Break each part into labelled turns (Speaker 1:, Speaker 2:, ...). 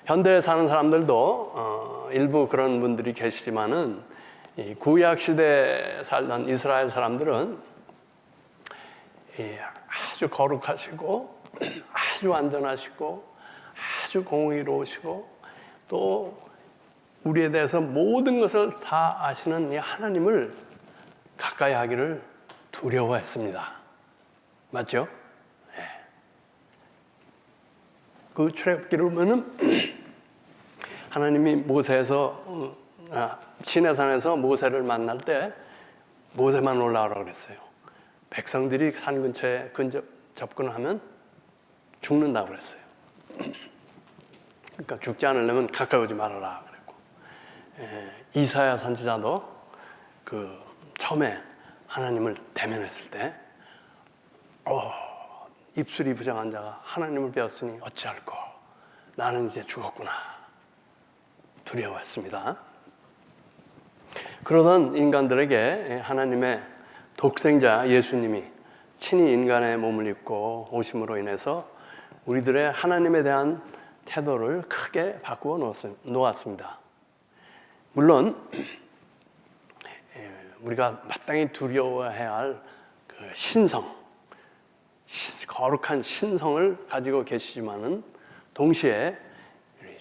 Speaker 1: 현대에 사는 사람들도 일부 그런 분들이 계시지만은 이 구약 시대에 살던 이스라엘 사람들은 아주 거룩하시고 아주 안전하시고 아주 공의로우시고 또 우리에 대해서 모든 것을 다 아시는 이 하나님을 가까이 하기를 두려워했습니다. 맞죠? 네. 그 출애굽기를 보면은 하나님이 시내산에서 모세를 만날 때 모세만 올라오라고 그랬어요. 백성들이 산 근처에 접근하면 죽는다고 그랬어요. 그러니까 죽지 않으려면 가까이 오지 말아라 그랬고, 이사야 선지자도 그 처음에 하나님을 대면했을 때 입술이 부정한 자가 하나님을 배웠으니 어찌할꼬 나는 이제 죽었구나 두려워했습니다. 그러던 인간들에게 하나님의 독생자 예수님이 친히 인간의 몸을 입고 오심으로 인해서 우리들의 하나님에 대한 태도를 크게 바꾸어 놓았습니다. 물론 우리가 마땅히 두려워해야 할 그 거룩한 신성을 가지고 계시지만은 동시에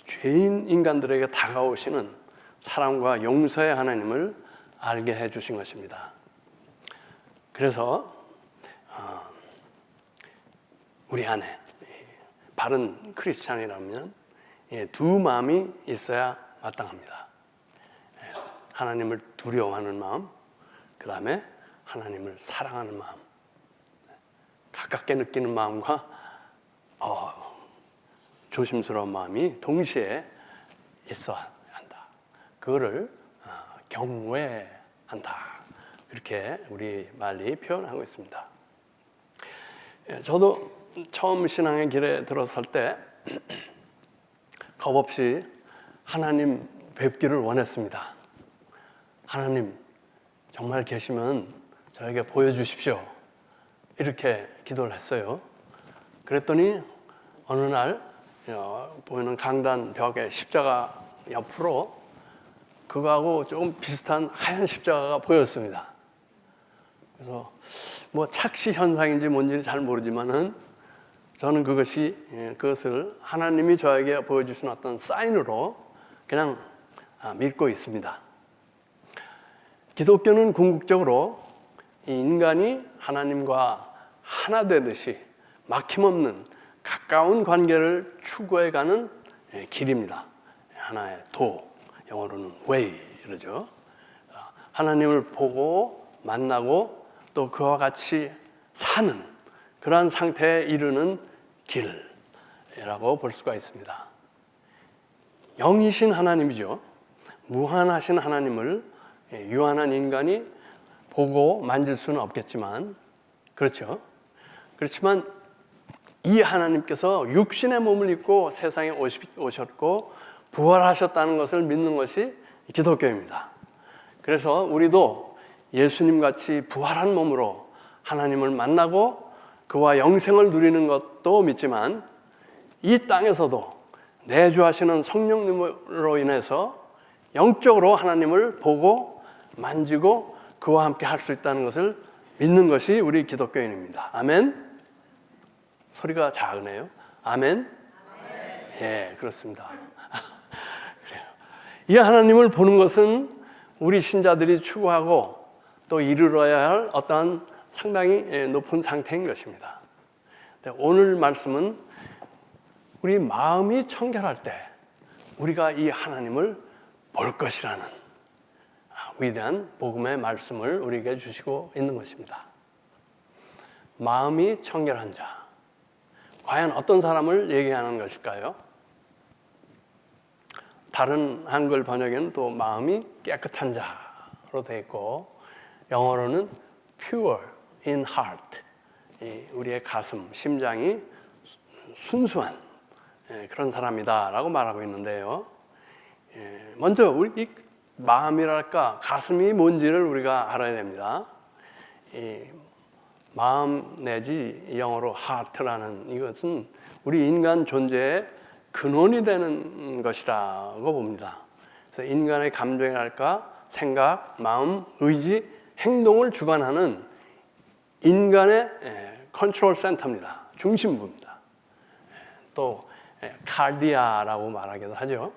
Speaker 1: 죄인 인간들에게 다가오시는 사랑과 용서의 하나님을 알게 해주신 것입니다. 그래서 우리 안에 바른 크리스찬이라면 두 마음이 있어야 마땅합니다. 하나님을 두려워하는 마음, 그 다음에 하나님을 사랑하는 마음, 가깝게 느끼는 마음과 조심스러운 마음이 동시에 있어야 한다. 그거를 경외한다. 그렇게 우리 말이 표현하고 있습니다. 저도 처음 신앙의 길에 들어설 때 겁없이 하나님 뵙기를 원했습니다. 하나님 정말 계시면 저에게 보여주십시오. 이렇게 기도를 했어요. 그랬더니 어느 날 보이는 강단 벽에 십자가 옆으로 그거하고 조금 비슷한 하얀 십자가가 보였습니다. 그래서 뭐 착시 현상인지 뭔지 잘 모르지만은 저는 그것을 하나님이 저에게 보여주신 어떤 사인으로 그냥 믿고 있습니다. 기독교는 궁극적으로 이 인간이 하나님과 하나 되듯이 막힘없는 가까운 관계를 추구해가는 길입니다. 하나의 도, 영어로는 way 이러죠. 하나님을 보고 만나고 또 그와 같이 사는 그러한 상태에 이르는 길이라고 볼 수가 있습니다. 영이신 하나님이죠. 무한하신 하나님을 유한한 인간이 보고 만질 수는 없겠지만, 그렇죠. 그렇지만 이 하나님께서 육신의 몸을 입고 세상에 오셨고 부활하셨다는 것을 믿는 것이 기독교입니다. 그래서 우리도 예수님같이 부활한 몸으로 하나님을 만나고 그와 영생을 누리는 것도 믿지만 이 땅에서도 내주하시는 성령님으로 인해서 영적으로 하나님을 보고 만지고 그와 함께 할 수 있다는 것을 믿는 것이 우리 기독교인입니다. 아멘? 소리가 작으네요. 아멘? 예, 그렇습니다. 그래요. 이 하나님을 보는 것은 우리 신자들이 추구하고 또 이르러야 할 어떠한 상당히 높은 상태인 것입니다. 오늘 말씀은 우리 마음이 청결할 때 우리가 이 하나님을 볼 것이라는 위대한 복음의 말씀을 우리에게 주시고 있는 것입니다. 마음이 청결한 자, 과연 어떤 사람을 얘기하는 것일까요? 다른 한글 번역에는 또 마음이 깨끗한 자로 되어 있고 영어로는 pure in heart, 우리의 가슴, 심장이 순수한 그런 사람이다라고 말하고 있는데요. 먼저 우리 마음이랄까 가슴이 뭔지를 우리가 알아야 됩니다. 마음 내지 영어로 heart라는 이것은 우리 인간 존재의 근원이 되는 것이라고 봅니다. 그래서 인간의 감정이랄까 생각, 마음, 의지, 행동을 주관하는 인간의 컨트롤 센터입니다. 중심부입니다. 또 칼디아라고 말하기도 하죠.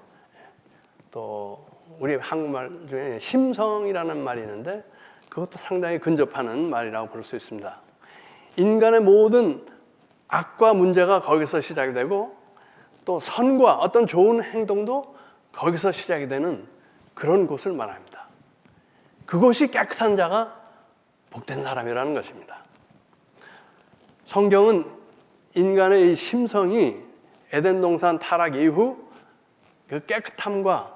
Speaker 1: 또 우리 한국말 중에 심성이라는 말이 있는데 그것도 상당히 근접하는 말이라고 볼 수 있습니다. 인간의 모든 악과 문제가 거기서 시작이 되고 또 선과 어떤 좋은 행동도 거기서 시작이 되는 그런 곳을 말합니다. 그곳이 깨끗한 자가 복된 사람이라는 것입니다. 성경은 인간의 이 심성이 에덴 동산 타락 이후 그 깨끗함과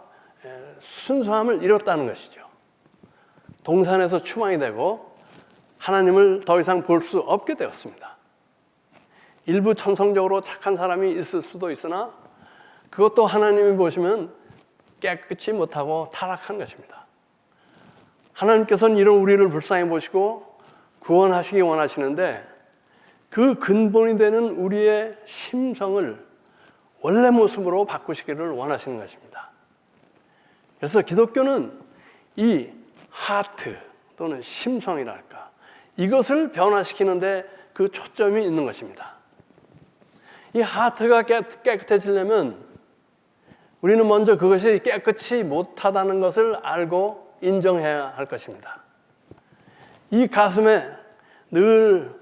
Speaker 1: 순수함을 잃었다는 것이죠. 동산에서 추방이 되고 하나님을 더 이상 볼 수 없게 되었습니다. 일부 천성적으로 착한 사람이 있을 수도 있으나 그것도 하나님이 보시면 깨끗이 못하고 타락한 것입니다. 하나님께서는 이런 우리를 불쌍히 보시고 구원하시기 원하시는데 그 근본이 되는 우리의 심성을 원래 모습으로 바꾸시기를 원하시는 것입니다. 그래서 기독교는 이 하트 또는 심성이랄까 이것을 변화시키는데 그 초점이 있는 것입니다. 이 하트가 깨끗해지려면 우리는 먼저 그것이 깨끗이 못하다는 것을 알고 인정해야 할 것입니다. 이 가슴에 늘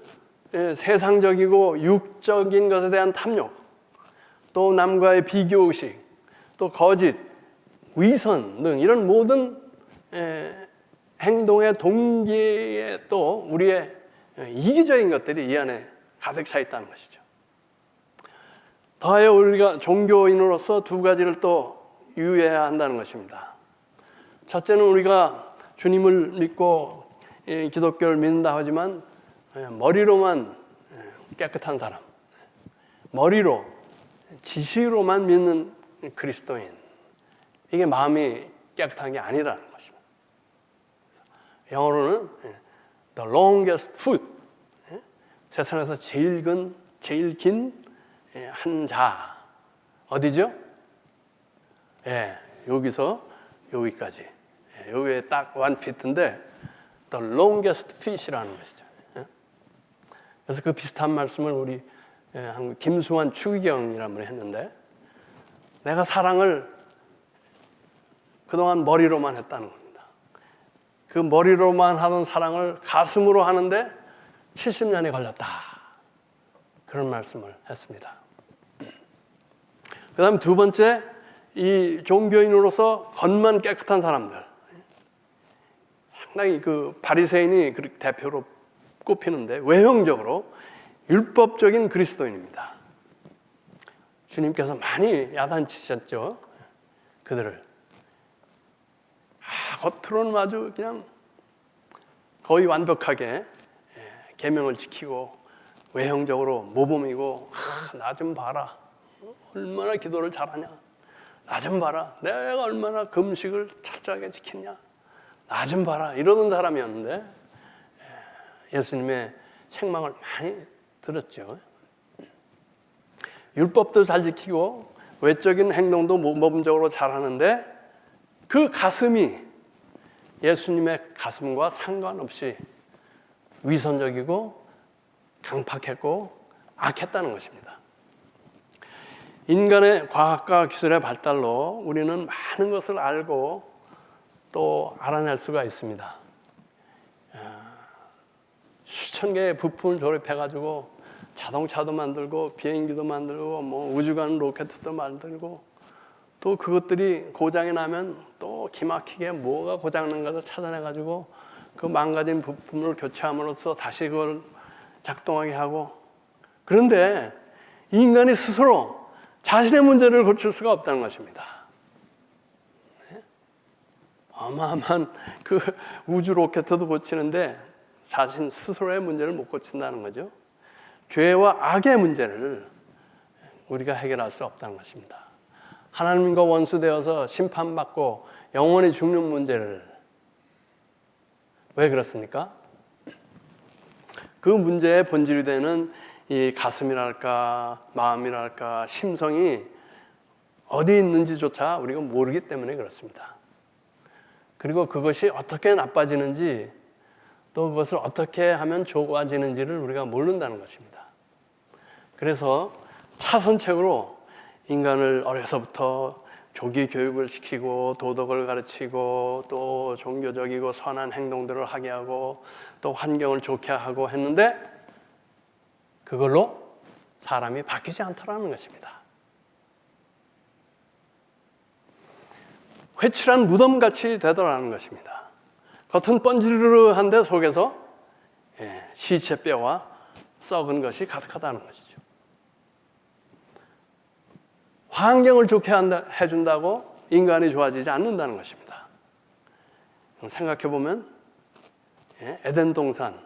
Speaker 1: 세상적이고 육적인 것에 대한 탐욕, 또 남과의 비교의식, 또 거짓, 위선 등 이런 모든 행동의 동기에 또 우리의 이기적인 것들이 이 안에 가득 차 있다는 것이죠. 더하여 우리가 종교인으로서 두 가지를 또 유의해야 한다는 것입니다. 첫째는 우리가 주님을 믿고 기독교를 믿는다 하지만 머리로만 깨끗한 사람, 머리로 지식으로만 믿는 그리스도인, 이게 마음이 깨끗한 게 아니라는 것입니다. 영어로는 the longest foot, 세상에서 제일 긴 한 자, 어디죠? 여기서 여기까지, 여기에 딱 1fit인데 the longest fit이라는 것이죠. 그래서 그 비슷한 말씀을 우리 김수환 추기경이라는 분이 했는데, 내가 사랑을 그동안 머리로만 했다는 겁니다. 그 머리로만 하던 사랑을 가슴으로 하는데 70년이 걸렸다. 그런 말씀을 했습니다. 그 다음 두 번째, 이 종교인으로서 겉만 깨끗한 사람들, 상당히 그 바리새인이 대표로 꼽히는데 외형적으로 율법적인 그리스도인입니다. 주님께서 많이 야단치셨죠, 그들을. 겉으로는 아주 그냥 거의 완벽하게 계명을 지키고 외형적으로 모범이고, 나 좀 봐라, 얼마나 기도를 잘하냐, 나 좀 봐라, 내가 얼마나 금식을 철저하게 지키냐, 나 좀 봐라, 이러는 사람이었는데 예수님의 책망을 많이 들었죠. 율법도 잘 지키고 외적인 행동도 모범적으로 잘하는데 그 가슴이 예수님의 가슴과 상관없이 위선적이고 강팍했고 악했다는 것입니다. 인간의 과학과 기술의 발달로 우리는 많은 것을 알고 또 알아낼 수가 있습니다. 수천 개의 부품을 조립해가지고 자동차도 만들고 비행기도 만들고 뭐 우주간 로켓도 만들고, 또 그것들이 고장이 나면 또 기막히게 뭐가 고장난 것을 찾아내가지고 그 망가진 부품을 교체함으로써 다시 그걸 작동하게 하고, 그런데 인간이 스스로 자신의 문제를 고칠 수가 없다는 것입니다. 어마어마한 그 우주 로켓도 고치는데 자신 스스로의 문제를 못 고친다는 거죠. 죄와 악의 문제를 우리가 해결할 수 없다는 것입니다. 하나님과 원수되어서 심판받고 영원히 죽는 문제를, 왜 그렇습니까? 그 문제의 본질이 되는 이 가슴이랄까 마음이랄까 심성이 어디 있는지조차 우리가 모르기 때문에 그렇습니다. 그리고 그것이 어떻게 나빠지는지 또 그것을 어떻게 하면 좋아지는지를 우리가 모른다는 것입니다. 그래서 차선책으로 인간을 어려서부터 조기 교육을 시키고 도덕을 가르치고 또 종교적이고 선한 행동들을 하게 하고 또 환경을 좋게 하고 했는데 그걸로 사람이 바뀌지 않더라는 것입니다. 회칠한 무덤같이 되더라는 것입니다. 겉은 번지르르한데 속에서 시체뼈와 썩은 것이 가득하다는 것이죠. 환경을 좋게 해준다고 인간이 좋아지지 않는다는 것입니다. 생각해보면 에덴 동산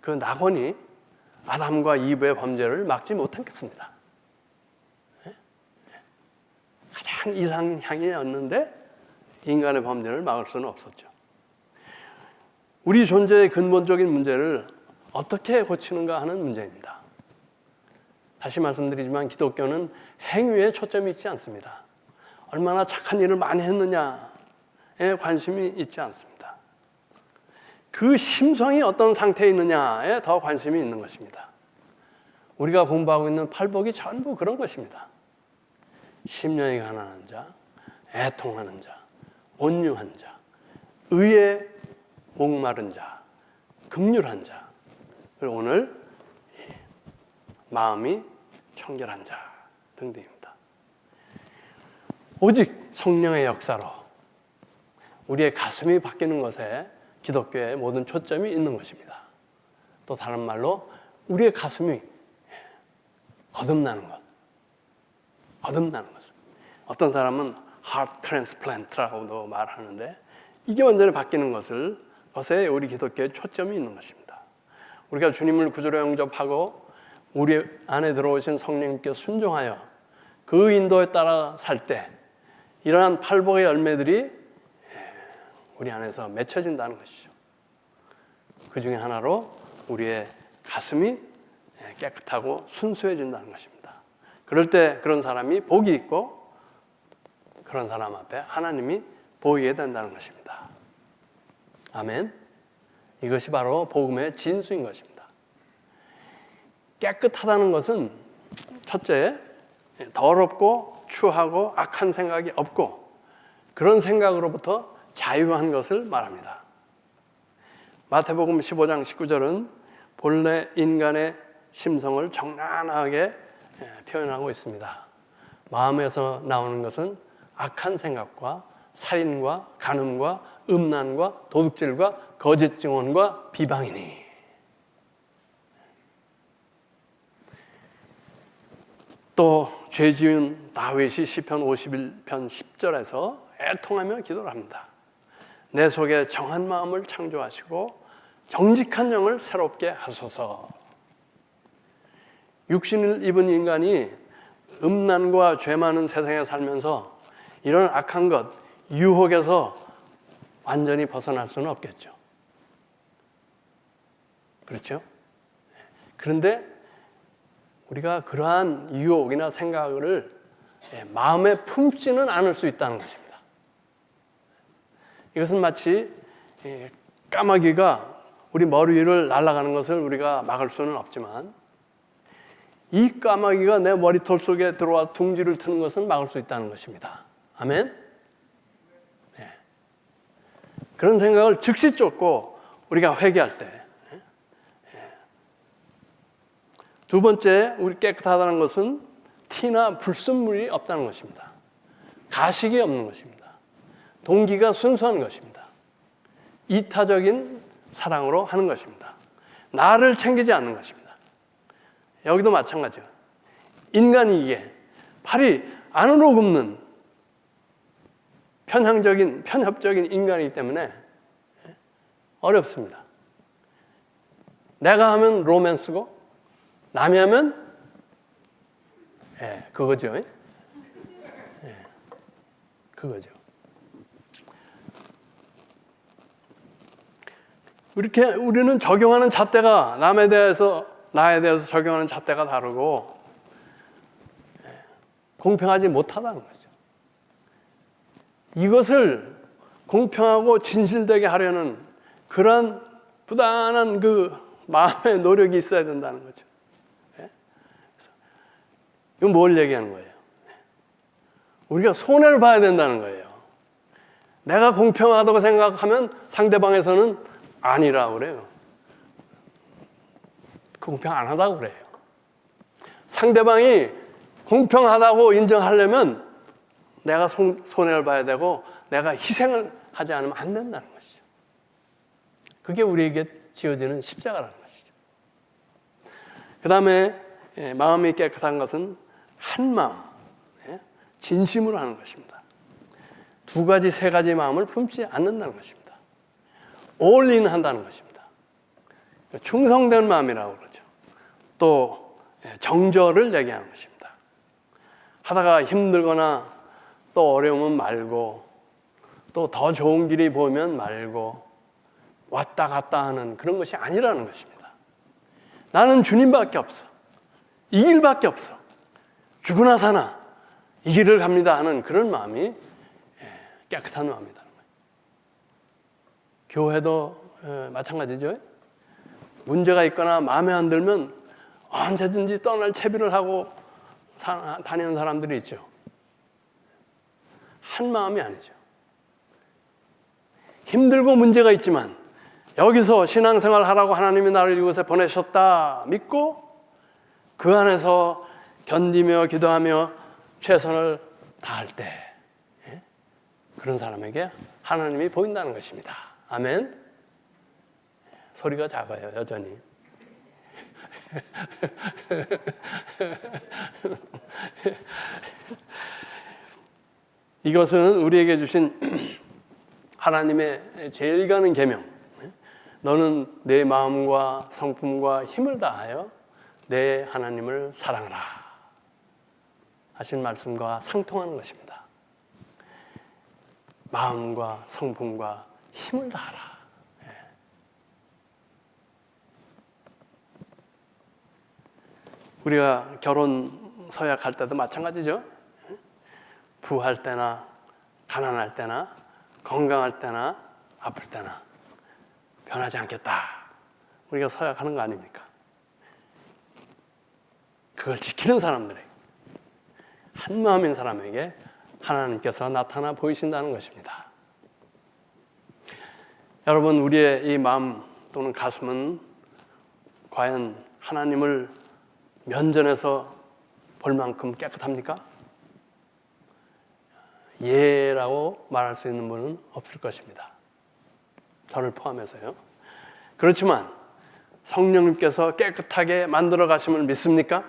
Speaker 1: 그 낙원이 아담과 이브의 범죄를 막지 못했겠습니다. 가장 이상향이었는데 인간의 범죄를 막을 수는 없었죠. 우리 존재의 근본적인 문제를 어떻게 고치는가 하는 문제입니다. 다시 말씀드리지만 기독교는 행위에 초점이 있지 않습니다. 얼마나 착한 일을 많이 했느냐에 관심이 있지 않습니다. 그 심성이 어떤 상태에 있느냐에 더 관심이 있는 것입니다. 우리가 공부하고 있는 팔복이 전부 그런 것입니다. 심령이 가난한 자, 애통하는 자, 온유한 자, 의에 목마른 자, 긍휼한 자, 그리고 오늘 마음이 청결한 자 등등입니다. 오직 성령의 역사로 우리의 가슴이 바뀌는 것에 기독교의 모든 초점이 있는 것입니다. 또 다른 말로 우리의 가슴이 거듭나는 것. 거듭나는 것. 어떤 사람은 heart transplant라고도 말하는데 이게 완전히 바뀌는 것에 우리 기독교의 초점이 있는 것입니다. 우리가 주님을 구주로 영접하고 우리 안에 들어오신 성령님께 순종하여 그 인도에 따라 살 때 이러한 팔복의 열매들이 우리 안에서 맺혀진다는 것이죠. 그 중에 하나로 우리의 가슴이 깨끗하고 순수해진다는 것입니다. 그럴 때 그런 사람이 복이 있고 그런 사람 앞에 하나님이 보이게 된다는 것입니다. 아멘. 이것이 바로 복음의 진수인 것입니다. 깨끗하다는 것은 첫째, 더럽고 추하고 악한 생각이 없고 그런 생각으로부터 자유한 것을 말합니다. 마태복음 15장 19절은 본래 인간의 심성을 정난하게 표현하고 있습니다. 마음에서 나오는 것은 악한 생각과 살인과 간음과 음란과 도둑질과 거짓 증언과 비방이니. 또 죄지은 다윗이 시편 51편 10절에서 애통하며 기도를 합니다. 내 속에 정한 마음을 창조하시고 정직한 영을 새롭게 하소서. 육신을 입은 인간이 음란과 죄 많은 세상에 살면서 이런 악한 것, 유혹에서 완전히 벗어날 수는 없겠죠. 그렇죠? 그런데 우리가 그러한 유혹이나 생각을 마음에 품지는 않을 수 있다는 것입니다. 이것은 마치 까마귀가 우리 머리 위를 날아가는 것을 우리가 막을 수는 없지만 이 까마귀가 내 머리털 속에 들어와 둥지를 트는 것은 막을 수 있다는 것입니다. 아멘? 네. 그런 생각을 즉시 쫓고 우리가 회개할 때. 두 번째, 우리 깨끗하다는 것은 티나 불순물이 없다는 것입니다. 가식이 없는 것입니다. 동기가 순수한 것입니다. 이타적인 사랑으로 하는 것입니다. 나를 챙기지 않는 것입니다. 여기도 마찬가지예요. 인간이기에 팔이 안으로 굽는 편협적인 인간이기 때문에 어렵습니다. 내가 하면 로맨스고 남이 하면 그거죠. 그거죠. 이렇게 우리는 적용하는 잣대가 나에 대해서 적용하는 잣대가 다르고 공평하지 못하다는 거죠. 이것을 공평하고 진실되게 하려는 그런 부단한 그 마음의 노력이 있어야 된다는 거죠. 이건 뭘 얘기하는 거예요? 우리가 손해를 봐야 된다는 거예요. 내가 공평하다고 생각하면 상대방에서는 아니라고 그래요. 공평 안 하다고 그래요. 상대방이 공평하다고 인정하려면 내가 손해를 봐야 되고 내가 희생을 하지 않으면 안 된다는 것이죠. 그게 우리에게 지어지는 십자가라는 것이죠. 그 다음에 마음이 깨끗한 것은 한 마음, 진심으로 하는 것입니다. 두 가지, 세 가지 마음을 품지 않는다는 것입니다. 올인 한다는 것입니다. 충성된 마음이라고 그러죠. 또 정절을 얘기하는 것입니다. 하다가 힘들거나 또 어려우면 말고 또 더 좋은 길이 보면 말고 왔다 갔다 하는 그런 것이 아니라는 것입니다. 나는 주님밖에 없어. 이 길밖에 없어. 죽으나 사나 이 길을 갑니다 하는 그런 마음이 깨끗한 마음이라는 거예요. 교회도 마찬가지죠. 문제가 있거나 마음에 안 들면 언제든지 떠날 채비를 하고 다니는 사람들이 있죠. 한 마음이 아니죠. 힘들고 문제가 있지만 여기서 신앙생활 하라고 하나님이 나를 이곳에 보내셨다 믿고 그 안에서 견디며 기도하며 최선을 다할 때 그런 사람에게 하나님이 보인다는 것입니다. 아멘. 소리가 작아요, 여전히. 이것은 우리에게 주신 하나님의 제일 가는 계명. 너는 내 마음과 성품과 힘을 다하여 내 하나님을 사랑하라 하신 말씀과 상통하는 것입니다. 마음과 성품과 힘을 다하라. 우리가 결혼 서약할 때도 마찬가지죠. 부할 때나 가난할 때나 건강할 때나 아플 때나 변하지 않겠다. 우리가 서약하는 거 아닙니까? 그걸 지키는 사람들에게, 한 마음인 사람에게 하나님께서 나타나 보이신다는 것입니다. 여러분, 우리의 이 마음 또는 가슴은 과연 하나님을 면전에서 볼 만큼 깨끗합니까? 예라고 말할 수 있는 분은 없을 것입니다. 저를 포함해서요. 그렇지만 성령님께서 깨끗하게 만들어 가심을 믿습니까?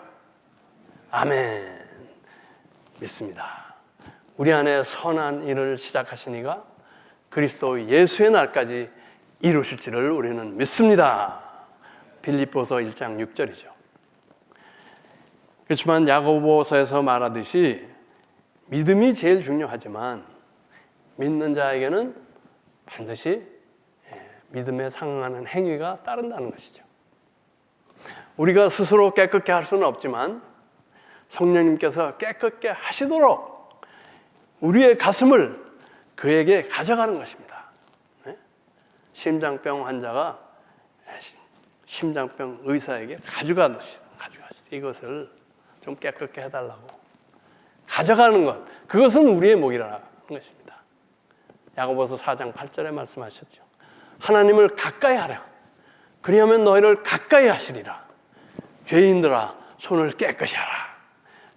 Speaker 1: 아멘. 믿습니다. 우리 안에 선한 일을 시작하신 이가 그리스도 예수의 날까지 이루실지를 우리는 믿습니다. 빌립보서 1장 6절이죠. 그렇지만 야고보서에서 말하듯이 믿음이 제일 중요하지만 믿는 자에게는 반드시 믿음에 상응하는 행위가 따른다는 것이죠. 우리가 스스로 깨끗게 할 수는 없지만 성령님께서 깨끗게 하시도록 우리의 가슴을 그에게 가져가는 것입니다. 심장병 환자가 심장병 의사에게 가져가듯이 이것을 좀 깨끗게 해달라고 가져가는 것, 그것은 우리의 목이라는 것입니다. 야고보서 4장 8절에 말씀하셨죠. 하나님을 가까이 하라. 그리하면 너희를 가까이 하시리라. 죄인들아 손을 깨끗이 하라.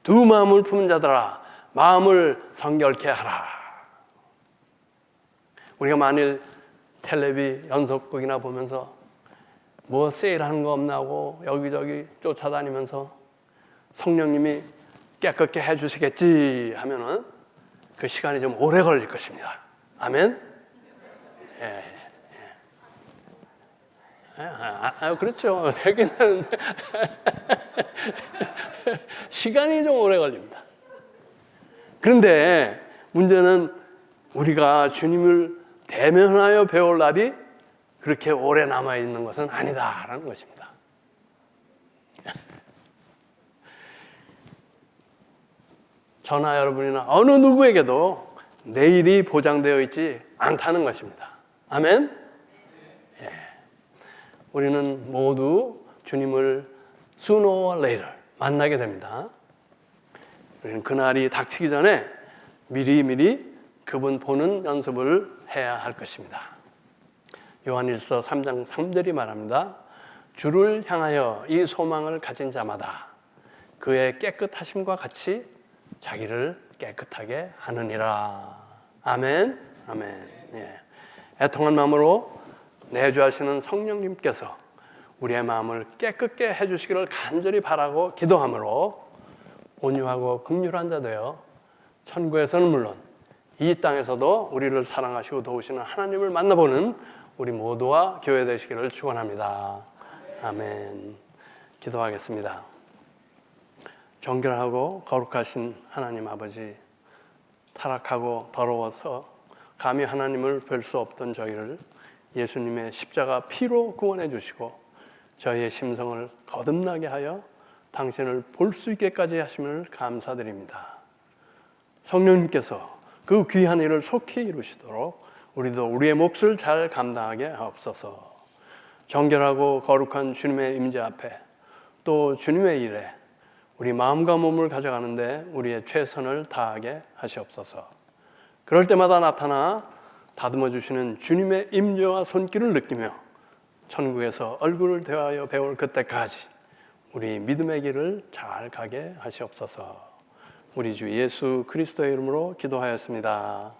Speaker 1: 두 마음을 품은 자들아 마음을 성결케 하라. 우리가 만일 텔레비 연속극이나 보면서 뭐 세일하는 거 없나고 여기저기 쫓아다니면서 성령님이 깨끗게 해주시겠지 하면은 그 시간이 좀 오래 걸릴 것입니다. 아멘? 그렇죠. 되긴 하는데 시간이 좀 오래 걸립니다. 그런데 문제는 우리가 주님을 대면하여 배울 날이 그렇게 오래 남아있는 것은 아니다라는 것입니다. 저나 여러분이나 어느 누구에게도 내일이 보장되어 있지 않다는 것입니다. 아멘? 예. 우리는 모두 주님을 sooner or later 만나게 됩니다. 우리는 그날이 닥치기 전에 미리미리 그분 보는 연습을 해야 할 것입니다. 요한일서 3장 3절이 말합니다. 주를 향하여 이 소망을 가진 자마다 그의 깨끗하심과 같이 자기를 깨끗하게 하느니라. 아멘. 아멘. 예. 애통한 마음으로 내주하시는 성령님께서 우리의 마음을 깨끗게 해주시기를 간절히 바라고 기도함으로 온유하고 긍휼한 자 되어 천국에서는 물론 이 땅에서도 우리를 사랑하시고 도우시는 하나님을 만나보는 우리 모두와 교회 되시기를 축원합니다. 아멘. 기도하겠습니다. 정결하고 거룩하신 하나님 아버지, 타락하고 더러워서 감히 하나님을 뵐 수 없던 저희를 예수님의 십자가 피로 구원해 주시고 저희의 심성을 거듭나게 하여 당신을 볼 수 있게까지 하심을 감사드립니다. 성령님께서 그 귀한 일을 속히 이루시도록 우리도 우리의 몫을 잘 감당하게 하옵소서. 정결하고 거룩한 주님의 임재 앞에 또 주님의 일에 우리 마음과 몸을 가져가는데 우리의 최선을 다하게 하시옵소서. 그럴 때마다 나타나 다듬어 주시는 주님의 임재와 손길을 느끼며 천국에서 얼굴을 대하여 배울 그때까지 우리 믿음의 길을 잘 가게 하시옵소서. 우리 주 예수 그리스도의 이름으로 기도하였습니다.